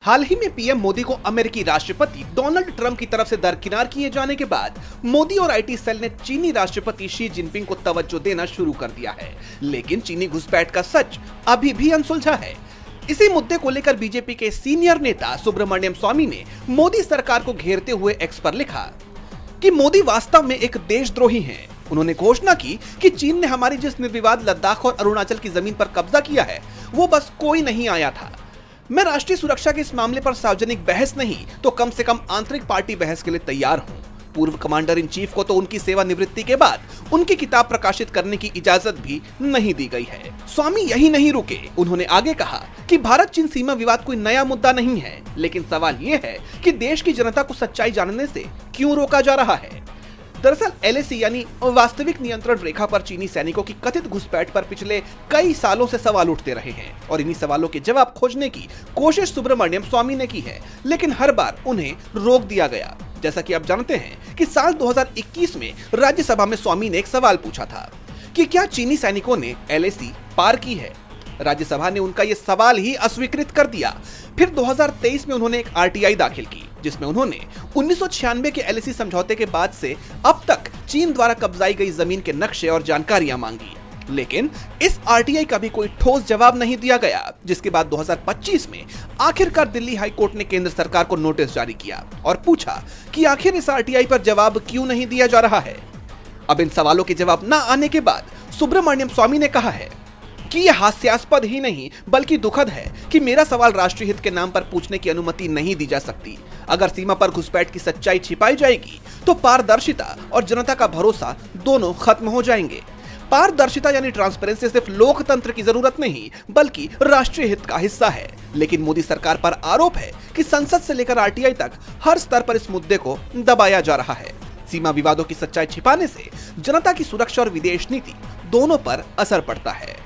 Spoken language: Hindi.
हाल ही में पीएम मोदी को अमेरिकी राष्ट्रपति डोनाल्ड ट्रंप की तरफ से दरकिनार किए जाने के बाद मोदी और आईटी सेल ने चीनी राष्ट्रपति शी जिनपिंग को तवज्जो देना शुरू कर दिया है। लेकिन चीनी घुसपैठ का सच अभी भी अनसुलझा है। इसी मुद्दे को लेकर बीजेपी के सीनियर नेता सुब्रमण्यम स्वामी ने मोदी सरकार को घेरते हुए एक्स पर लिखा कि मोदी वास्तव में एक देशद्रोही हैं। उन्होंने घोषणा की कि चीन ने हमारी जिस निर्विवाद लद्दाख और अरुणाचल की जमीन पर कब्जा किया है वो बस कोई नहीं आया था। मैं राष्ट्रीय सुरक्षा के इस मामले पर सार्वजनिक बहस नहीं तो कम से कम आंतरिक पार्टी बहस के लिए तैयार हूं। पूर्व कमांडर इन चीफ को तो उनकी सेवानिवृत्ति के बाद उनकी किताब प्रकाशित करने की इजाजत भी नहीं दी गई है। स्वामी यही नहीं रुके, उन्होंने आगे कहा कि भारत चीन सीमा विवाद कोई नया मुद्दा नहीं है, लेकिन सवाल ये है कि देश की जनता को सच्चाई जानने से क्यों रोका जा रहा है। दरअसल एलएसी यानी वास्तविक नियंत्रण रेखा पर चीनी सैनिकों की कथित घुसपैठ पर पिछले कई सालों से सवाल उठते रहे हैं और इन्हीं सवालों के जवाब खोजने की कोशिश सुब्रमण्यम स्वामी ने की है, लेकिन हर बार उन्हें रोक दिया गया। जैसा कि आप जानते हैं कि साल 2021 में राज्यसभा में स्वामी ने एक सवाल पूछा था कि क्या चीनी सैनिकों ने एलएसी पार की है। राज्यसभा ने उनका यह सवाल ही अस्वीकृत कर दिया। फिर 2023 में उन्होंने एक आरटीआई दाखिल की जिसमें उन्होंने 1996 के एलएसी समझौते के बाद से अब तक चीन द्वारा कब्जाई गई जमीन के नक्शे और जानकारियां मांगी, लेकिन इस आरटीआई का भी कोई ठोस जवाब नहीं दिया गया। जिसके बाद 2025 में आखिरकार दिल्ली हाई कोर्ट ने केंद्र सरकार को नोटिस जारी किया और पूछा कि आखिर इस आरटीआई पर जवाब क्यों नहीं दिया जा रहा है। अब इन सवालों के जवाब न आने के बाद सुब्रमण्यम स्वामी ने कहा है कि यह हास्यास्पद ही नहीं बल्कि दुखद है कि मेरा सवाल राष्ट्रीय हित के नाम पर पूछने की अनुमति नहीं दी जा सकती। अगर सीमा पर घुसपैठ की सच्चाई छिपाई जाएगी तो पारदर्शिता और जनता का भरोसा दोनों खत्म हो जाएंगे। पारदर्शिता यानी ट्रांसपेरेंसी सिर्फ लोकतंत्र की जरूरत नहीं बल्कि राष्ट्रीय हित का हिस्सा है। लेकिन मोदी सरकार पर आरोप है कि संसद से लेकर आरटीआई तक हर स्तर पर इस मुद्दे को दबाया जा रहा है। सीमा विवादों की सच्चाई छिपाने से जनता की सुरक्षा और विदेश नीति दोनों पर असर पड़ता है।